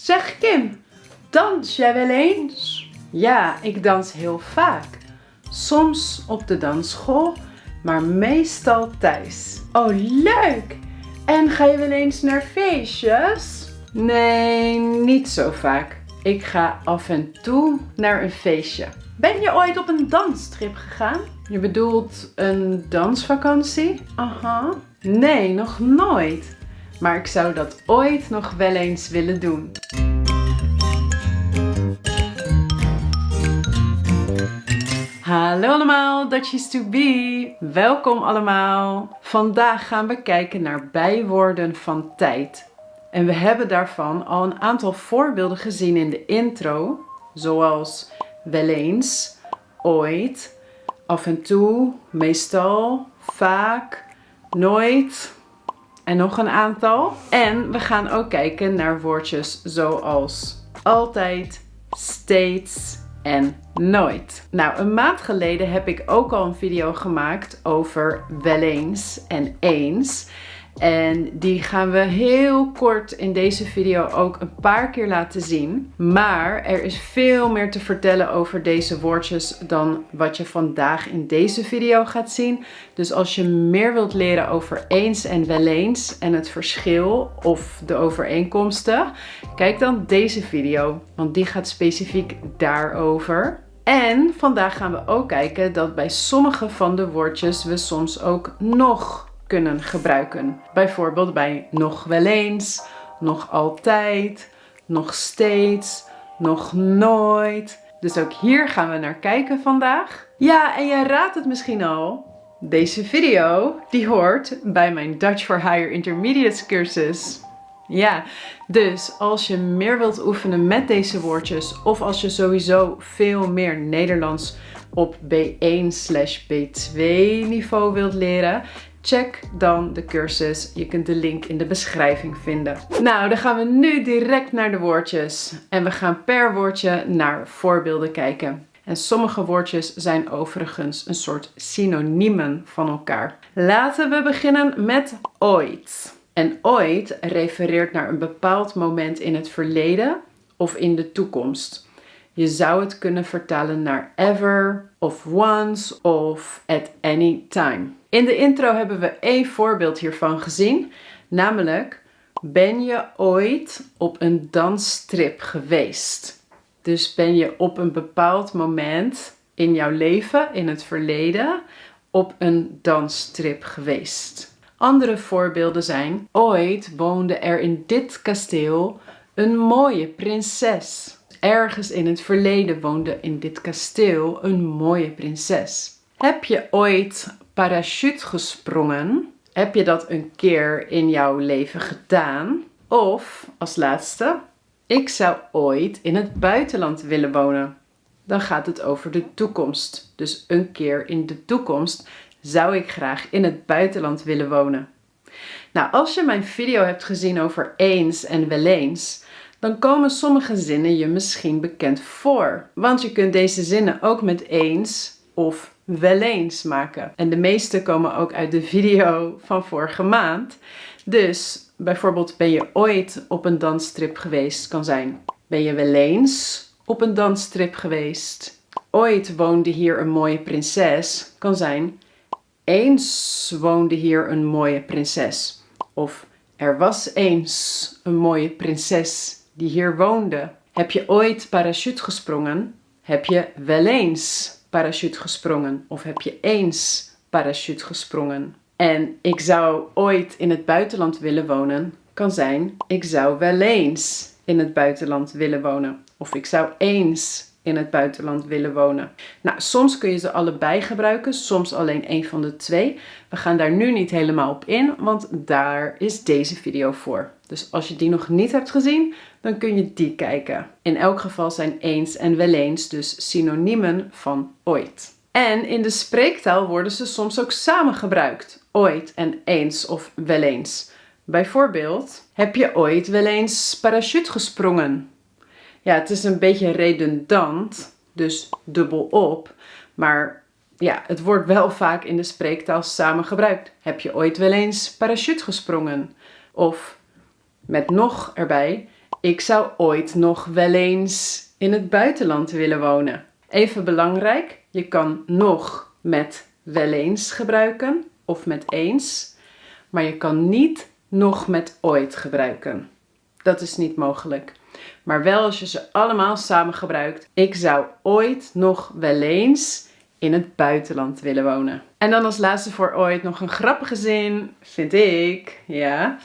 Zeg Kim, dans jij wel eens? Ja, ik dans heel vaak. Soms op de dansschool, maar meestal thuis. Oh, leuk! En ga je wel eens naar feestjes? Nee, niet zo vaak. Ik ga af en toe naar een feestje. Ben je ooit op een danstrip gegaan? Je bedoelt een dansvakantie? Aha. Nee, nog nooit. Maar ik zou dat ooit nog wel eens willen doen. Hallo allemaal, Dutchies to be. Welkom allemaal. Vandaag gaan we kijken naar bijwoorden van tijd. En we hebben daarvan al een aantal voorbeelden gezien in de intro. Zoals wel eens, ooit, af en toe, meestal, vaak, nooit en nog een aantal. En we gaan ook kijken naar woordjes zoals altijd, steeds en nooit. Nou, een maand geleden heb ik ook al een video gemaakt over wel eens en eens. En die gaan we heel kort in deze video ook een paar keer laten zien. Maar er is veel meer te vertellen over deze woordjes dan wat je vandaag in deze video gaat zien. Dus als je meer wilt leren over eens en wel eens en het verschil of de overeenkomsten, kijk dan deze video, want die gaat specifiek daarover. En vandaag gaan we ook kijken dat bij sommige van de woordjes we soms ook nog kunnen gebruiken. Bijvoorbeeld bij nog wel eens, nog altijd, nog steeds, nog nooit. Dus ook hier gaan we naar kijken vandaag. Ja, en je raadt het misschien al. Deze video die hoort bij mijn Dutch for Higher Intermediates cursus. Ja, dus als je meer wilt oefenen met deze woordjes of als je sowieso veel meer Nederlands op B1/B2 niveau wilt leren, check dan de cursus. Je kunt de link in de beschrijving vinden. Nou, dan gaan we nu direct naar de woordjes. En we gaan per woordje naar voorbeelden kijken. En sommige woordjes zijn overigens een soort synoniemen van elkaar. Laten we beginnen met ooit. En ooit refereert naar een bepaald moment in het verleden of in de toekomst. Je zou het kunnen vertalen naar ever, of once, of at any time. In de intro hebben we één voorbeeld hiervan gezien, namelijk: ben je ooit op een dansstrip geweest? Dus ben je op een bepaald moment in jouw leven, in het verleden, op een dansstrip geweest? Andere voorbeelden zijn: ooit woonde er in dit kasteel een mooie prinses. Ergens in het verleden woonde in dit kasteel een mooie prinses. Heb je ooit parachute gesprongen? Heb je dat een keer in jouw leven gedaan? Of, als laatste, ik zou ooit in het buitenland willen wonen. Dan gaat het over de toekomst. Dus een keer in de toekomst zou ik graag in het buitenland willen wonen. Nou, als je mijn video hebt gezien over eens en wel eens, dan komen sommige zinnen je misschien bekend voor. Want je kunt deze zinnen ook met eens of wel eens maken. En de meeste komen ook uit de video van vorige maand. Dus bijvoorbeeld, ben je ooit op een dansstrip geweest, kan zijn: ben je wel eens op een dansstrip geweest? Ooit woonde hier een mooie prinses, kan zijn: eens woonde hier een mooie prinses. Of er was eens een mooie prinses die hier woonde. Heb je ooit parachute gesprongen? Heb je wel eens parachute gesprongen? Of heb je eens parachute gesprongen? En ik zou ooit in het buitenland willen wonen, kan zijn: ik zou wel eens in het buitenland willen wonen. Of ik zou eens in het buitenland willen wonen. Nou, soms kun je ze allebei gebruiken, soms alleen één van de twee. We gaan daar nu niet helemaal op in, want daar is deze video voor. Dus als je die nog niet hebt gezien, dan kun je die kijken. In elk geval zijn eens en wel eens dus synoniemen van ooit. En in de spreektaal worden ze soms ook samen gebruikt. Ooit en eens of wel eens. Bijvoorbeeld, heb je ooit wel eens parachute gesprongen? Ja, het is een beetje redundant, dus dubbel op. Maar ja, het wordt wel vaak in de spreektaal samen gebruikt. Heb je ooit wel eens parachute gesprongen? Of met nog erbij: Ik zou ooit nog wel eens in het buitenland willen wonen. Even belangrijk, je kan nog met wel eens gebruiken of met eens. Maar je kan niet nog met ooit gebruiken. Dat is niet mogelijk. Maar wel als je ze allemaal samen gebruikt. Ik zou ooit nog wel eens in het buitenland willen wonen. En dan als laatste voor ooit nog een grappige zin, vind ik. Ja.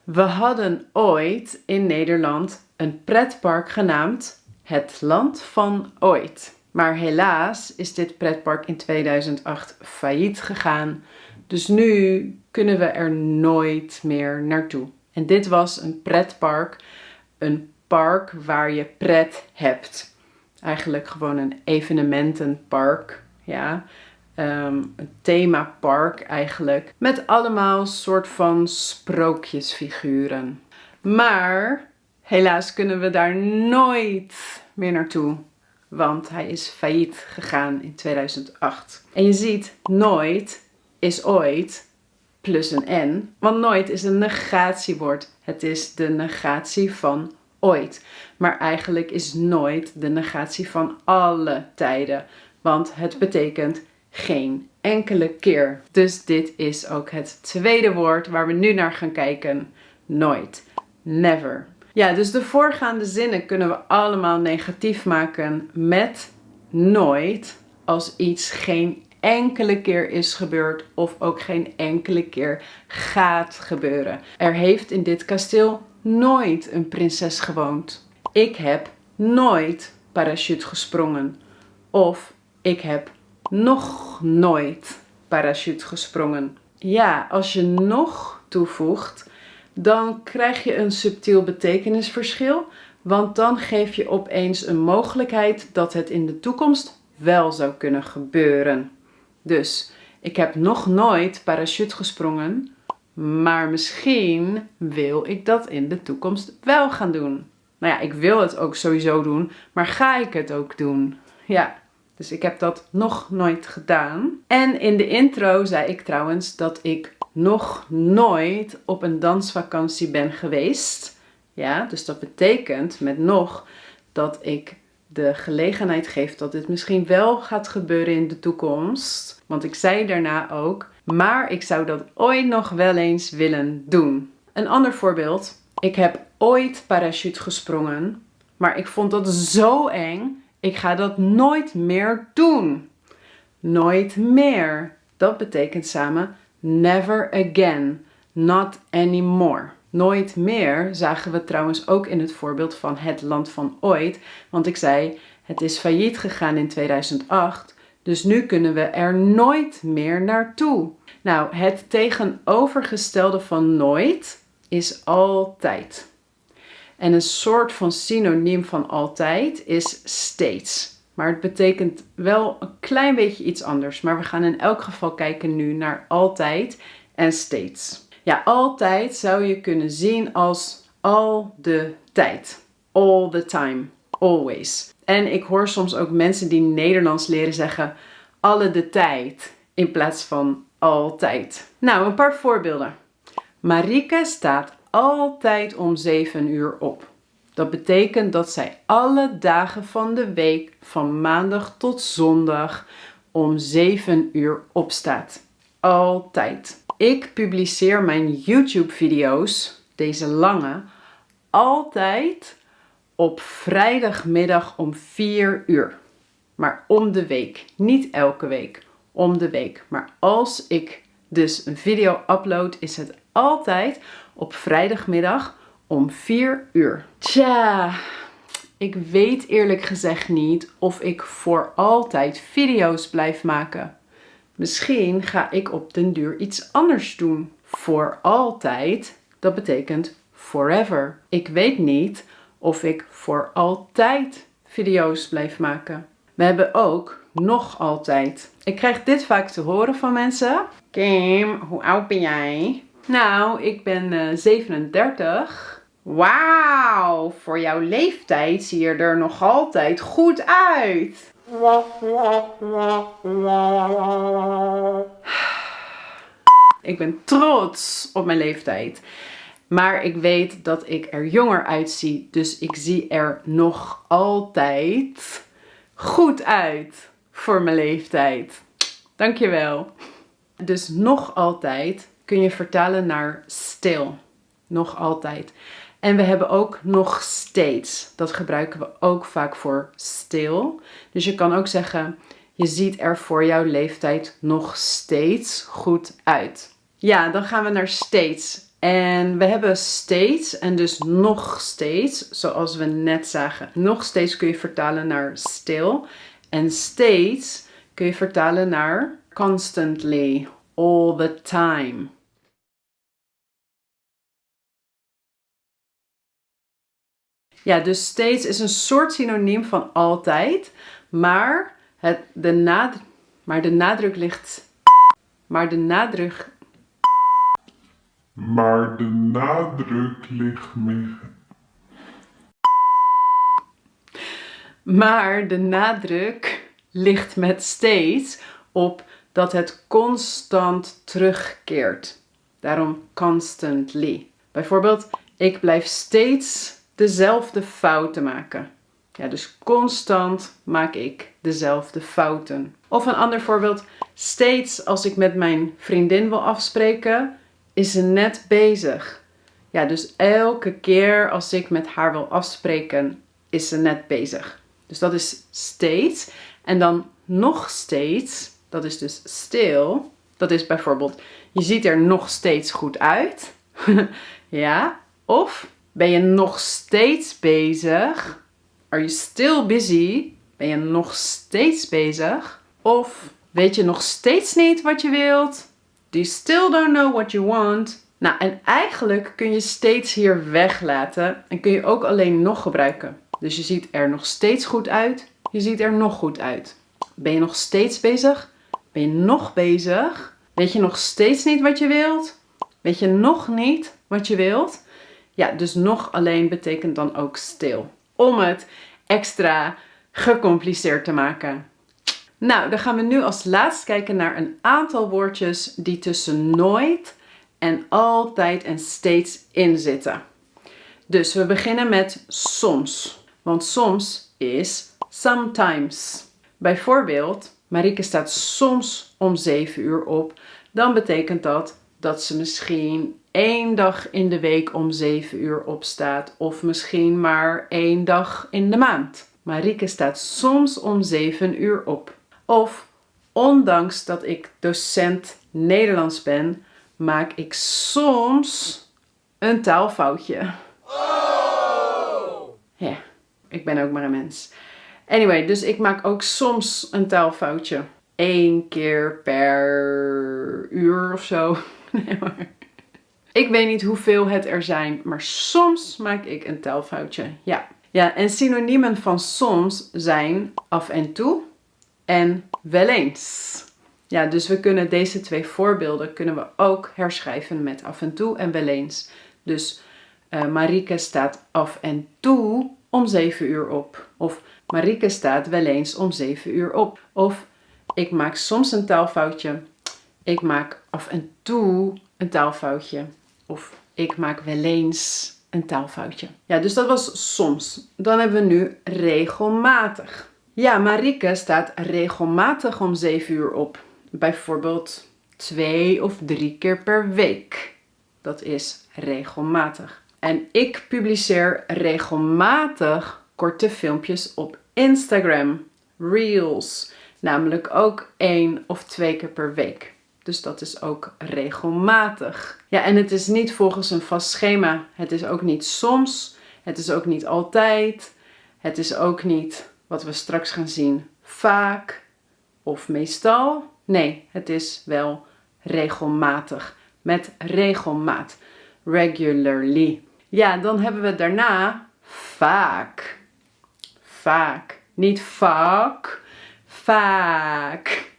We hadden ooit in Nederland een pretpark genaamd Het Land van Ooit. Maar helaas is dit pretpark in 2008 failliet gegaan. Dus nu kunnen we er nooit meer naartoe. En dit was een pretpark, een park waar je pret hebt. Eigenlijk gewoon een evenementenpark, ja. Een themapark eigenlijk. Met allemaal soort van sprookjesfiguren. Maar helaas kunnen we daar nooit meer naartoe. Want hij is failliet gegaan in 2008. En je ziet, nooit is ooit plus een n. Want nooit is een negatiewoord. Het is de negatie van ooit. Maar eigenlijk is nooit de negatie van alle tijden. Want het betekent geen enkele keer. Dus dit is ook het tweede woord waar we nu naar gaan kijken. Nooit. Never. Ja, dus de voorgaande zinnen kunnen we allemaal negatief maken met nooit als iets geen enkele keer is gebeurd of ook geen enkele keer gaat gebeuren. Er heeft in dit kasteel nooit een prinses gewoond. Ik heb nooit parachute gesprongen. Of ik heb nog nooit parachute gesprongen. Ja, als je nog toevoegt, dan krijg je een subtiel betekenisverschil. Want dan geef je opeens een mogelijkheid dat het in de toekomst wel zou kunnen gebeuren. Dus, ik heb nog nooit parachute gesprongen, maar misschien wil ik dat in de toekomst wel gaan doen. Nou ja, ik wil het ook sowieso doen, maar ga ik het ook doen? Ja, dus ik heb dat nog nooit gedaan. En in de intro zei ik trouwens dat ik nog nooit op een dansvakantie ben geweest. Ja, dus dat betekent met nog dat ik de gelegenheid geef dat dit misschien wel gaat gebeuren in de toekomst. Want ik zei daarna ook, maar ik zou dat ooit nog wel eens willen doen. Een ander voorbeeld. Ik heb ooit parachute gesprongen, maar ik vond dat zo eng. Ik ga dat nooit meer doen. Nooit meer. Dat betekent samen never again. Not anymore. Nooit meer zagen we trouwens ook in het voorbeeld van Het Land van Ooit. Want ik zei, het is failliet gegaan in 2008. Dus nu kunnen we er nooit meer naartoe. Nou, het tegenovergestelde van nooit is altijd. En een soort van synoniem van altijd is steeds. Maar het betekent wel een klein beetje iets anders. Maar we gaan in elk geval kijken nu naar altijd en steeds. Ja, altijd zou je kunnen zien als al de tijd. All the time. Always. En ik hoor soms ook mensen die Nederlands leren zeggen alle de tijd in plaats van altijd. Nou, een paar voorbeelden. Marike staat altijd om 7 uur op. Dat betekent dat zij alle dagen van de week, van maandag tot zondag, om 7 uur opstaat. Altijd. Ik publiceer mijn YouTube-video's, deze lange, altijd op vrijdagmiddag om 4 uur. Maar om de week. Niet elke week. Om de week. Maar als ik dus een video upload, is het altijd op vrijdagmiddag om 4 uur. Tja, ik weet eerlijk gezegd niet of ik voor altijd video's blijf maken. Misschien ga ik op den duur iets anders doen. Voor altijd, dat betekent forever. Ik weet niet of ik voor altijd video's blijf maken. We hebben ook nog altijd. Ik krijg dit vaak te horen van mensen. Kim, hoe oud ben jij? Nou, ik ben 37. Wauw, voor jouw leeftijd zie je er nog altijd goed uit. Ik ben trots op mijn leeftijd. Maar ik weet dat ik er jonger uitzie. Dus ik zie er nog altijd goed uit voor mijn leeftijd. Dankjewel. Dus nog altijd kun je vertalen naar still. Nog altijd. En we hebben ook nog steeds. Dat gebruiken we ook vaak voor still. Dus je kan ook zeggen, je ziet er voor jouw leeftijd nog steeds goed uit. Ja, dan gaan we naar steeds. En we hebben steeds en dus nog steeds, zoals we net zagen. Nog steeds kun je vertalen naar still. En steeds kun je vertalen naar constantly, all the time. Ja, dus steeds is een soort synoniem van altijd, maar de nadruk ligt met steeds op dat het constant terugkeert. Daarom constantly. Bijvoorbeeld, ik blijf steeds dezelfde fouten maken. Ja, dus constant maak ik dezelfde fouten. Of een ander voorbeeld. Steeds als ik met mijn vriendin wil afspreken, is ze net bezig. Ja, dus elke keer als ik met haar wil afspreken, is ze net bezig. Dus dat is steeds. En dan nog steeds, dat is dus still. Dat is bijvoorbeeld, je ziet er nog steeds goed uit. Ja, of ben je nog steeds bezig? Are you still busy? Ben je nog steeds bezig? Of weet je nog steeds niet wat je wilt? Do you still don't know what you want? Nou, en eigenlijk kun je steeds hier weglaten en kun je ook alleen nog gebruiken. Dus je ziet er nog steeds goed uit. Je ziet er nog goed uit. Ben je nog steeds bezig? Ben je nog bezig? Weet je nog steeds niet wat je wilt? Weet je nog niet wat je wilt? Ja, dus nog alleen betekent dan ook stil. Om het extra gecompliceerd te maken. Nou, dan gaan we nu als laatst kijken naar een aantal woordjes die tussen nooit en altijd en steeds in zitten. Dus we beginnen met soms. Want soms is sometimes. Bijvoorbeeld, Marieke staat soms om 7 uur op. Dan betekent dat ze misschien 1 dag in de week om 7 uur opstaat. Of misschien maar 1 dag in de maand. Marieke staat soms om 7 uur op. Of, ondanks dat ik docent Nederlands ben, maak ik soms een taalfoutje. Ja, ik ben ook maar een mens. Anyway, dus ik maak ook soms een taalfoutje. 1 keer per uur of zo. Nee, maar. Ik weet niet hoeveel het er zijn, maar soms maak ik een taalfoutje. Ja. Ja, en synoniemen van soms zijn af en toe en wel eens. Ja, dus we kunnen deze 2 voorbeelden kunnen we ook herschrijven met af en toe en wel eens. Dus Marieke staat af en toe om 7 uur op. Of Marieke staat wel eens om 7 uur op. Of ik maak soms een taalfoutje. Ik maak af en toe een taalfoutje. Of ik maak wel eens een taalfoutje. Ja, dus dat was soms. Dan hebben we nu regelmatig. Ja, Marieke staat regelmatig om 7 uur op. Bijvoorbeeld 2 of 3 keer per week. Dat is regelmatig. En ik publiceer regelmatig korte filmpjes op Instagram. Reels. Namelijk ook 1 of 2 keer per week. Dus dat is ook regelmatig. Ja, en het is niet volgens een vast schema. Het is ook niet soms. Het is ook niet altijd. Het is ook niet, wat we straks gaan zien, vaak of meestal. Nee, het is wel regelmatig. Met regelmaat. Regularly. Ja, dan hebben we daarna vaak. Vaak. Niet vaak. Vaak.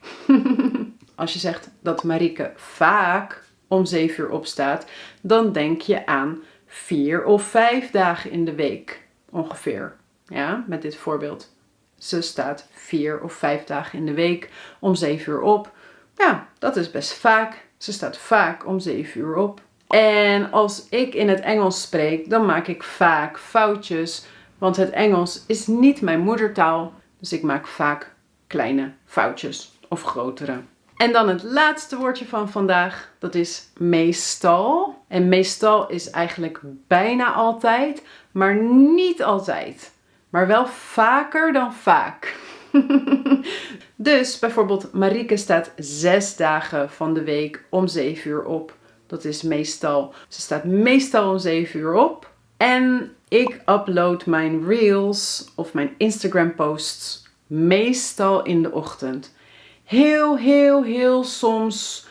Als je zegt dat Marieke vaak om 7 uur opstaat, dan denk je aan 4 of 5 dagen in de week. Ongeveer. Ja, met dit voorbeeld. Ze staat 4 of 5 dagen in de week om 7 uur op. Ja, dat is best vaak. Ze staat vaak om 7 uur op. En als ik in het Engels spreek, dan maak ik vaak foutjes. Want het Engels is niet mijn moedertaal. Dus ik maak vaak kleine foutjes of grotere. En dan het laatste woordje van vandaag. Dat is meestal. En meestal is eigenlijk bijna altijd. Maar niet altijd. Maar wel vaker dan vaak. Dus bijvoorbeeld Marieke staat 6 dagen van de week om 7 uur op. Dat is meestal. Ze staat meestal om 7 uur op. En ik upload mijn reels of mijn Instagram posts meestal in de ochtend. Heel soms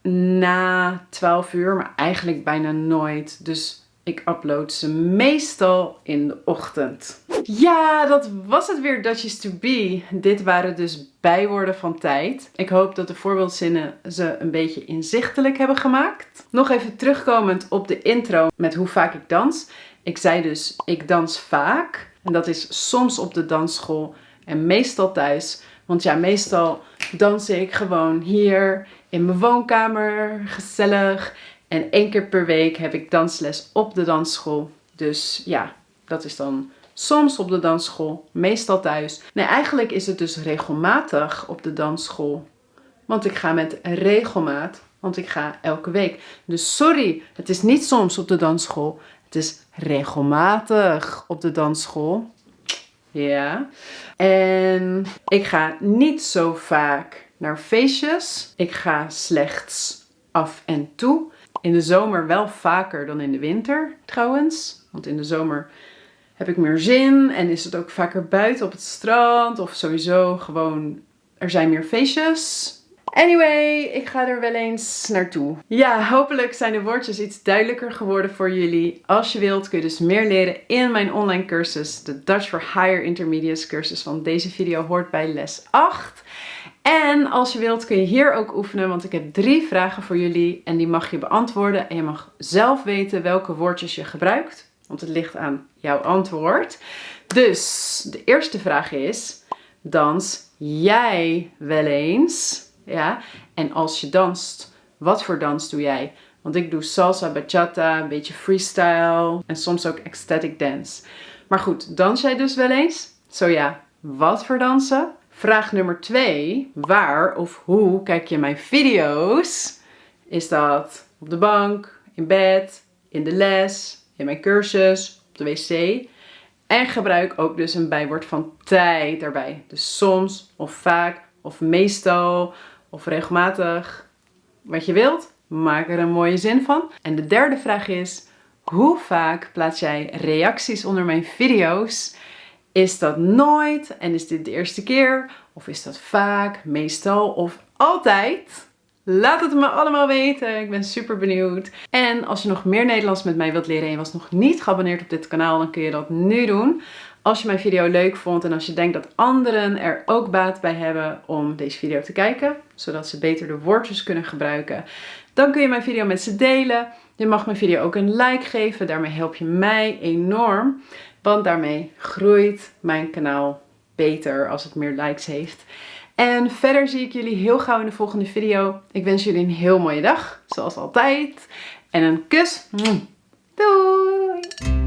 na 12 uur, maar eigenlijk bijna nooit. Dus ik upload ze meestal in de ochtend. Ja, dat was het weer, Dutchies to be. Dit waren dus bijwoorden van tijd. Ik hoop dat de voorbeeldzinnen ze een beetje inzichtelijk hebben gemaakt. Nog even terugkomend op de intro met hoe vaak ik dans. Ik zei dus, ik dans vaak. En dat is soms op de dansschool en meestal thuis. Want ja, meestal dans ik gewoon hier in mijn woonkamer, gezellig. En 1 keer per week heb ik dansles op de dansschool. Dus ja, dat is dan soms op de dansschool, meestal thuis. Nee, eigenlijk is het dus regelmatig op de dansschool. Want ik ga met regelmaat, want ik ga elke week. Dus sorry, het is niet soms op de dansschool. Het is regelmatig op de dansschool. Ja. En ik ga niet zo vaak naar feestjes. Ik ga slechts af en toe. In de zomer wel vaker dan in de winter trouwens. Want in de zomer heb ik meer zin en is het ook vaker buiten op het strand. Of sowieso gewoon, er zijn meer feestjes. Anyway, ik ga er wel eens naartoe. Ja, hopelijk zijn de woordjes iets duidelijker geworden voor jullie. Als je wilt kun je dus meer leren in mijn online cursus. De Dutch for Higher Intermediates cursus van deze video hoort bij les 8. En als je wilt kun je hier ook oefenen, want ik heb 3 vragen voor jullie. En die mag je beantwoorden en je mag zelf weten welke woordjes je gebruikt. Want het ligt aan jouw antwoord. Dus de eerste vraag is, dans jij wel eens? Ja, en als je danst, wat voor dans doe jij? Want ik doe salsa, bachata, een beetje freestyle en soms ook ecstatic dance. Maar goed, dans jij dus wel eens? Zo ja, wat voor dansen? Vraag nummer 2. Waar of hoe kijk je mijn video's? Is dat op de bank, in bed, in de les, in mijn cursus, op de wc? En gebruik ook dus een bijwoord van tijd daarbij. Dus soms of vaak of meestal of regelmatig. Wat je wilt, maak er een mooie zin van. En de derde vraag is, hoe vaak plaats jij reacties onder mijn video's? Is dat nooit en is dit de eerste keer? Of is dat vaak, meestal of altijd? Laat het me allemaal weten. Ik ben super benieuwd. En als je nog meer Nederlands met mij wilt leren en je was nog niet geabonneerd op dit kanaal, dan kun je dat nu doen. Als je mijn video leuk vond en als je denkt dat anderen er ook baat bij hebben om deze video te kijken, zodat ze beter de woordjes kunnen gebruiken, dan kun je mijn video met ze delen. Je mag mijn video ook een like geven. Daarmee help je mij enorm. Want daarmee groeit mijn kanaal beter als het meer likes heeft. En verder zie ik jullie heel gauw in de volgende video. Ik wens jullie een heel mooie dag, zoals altijd. En een kus. Doei!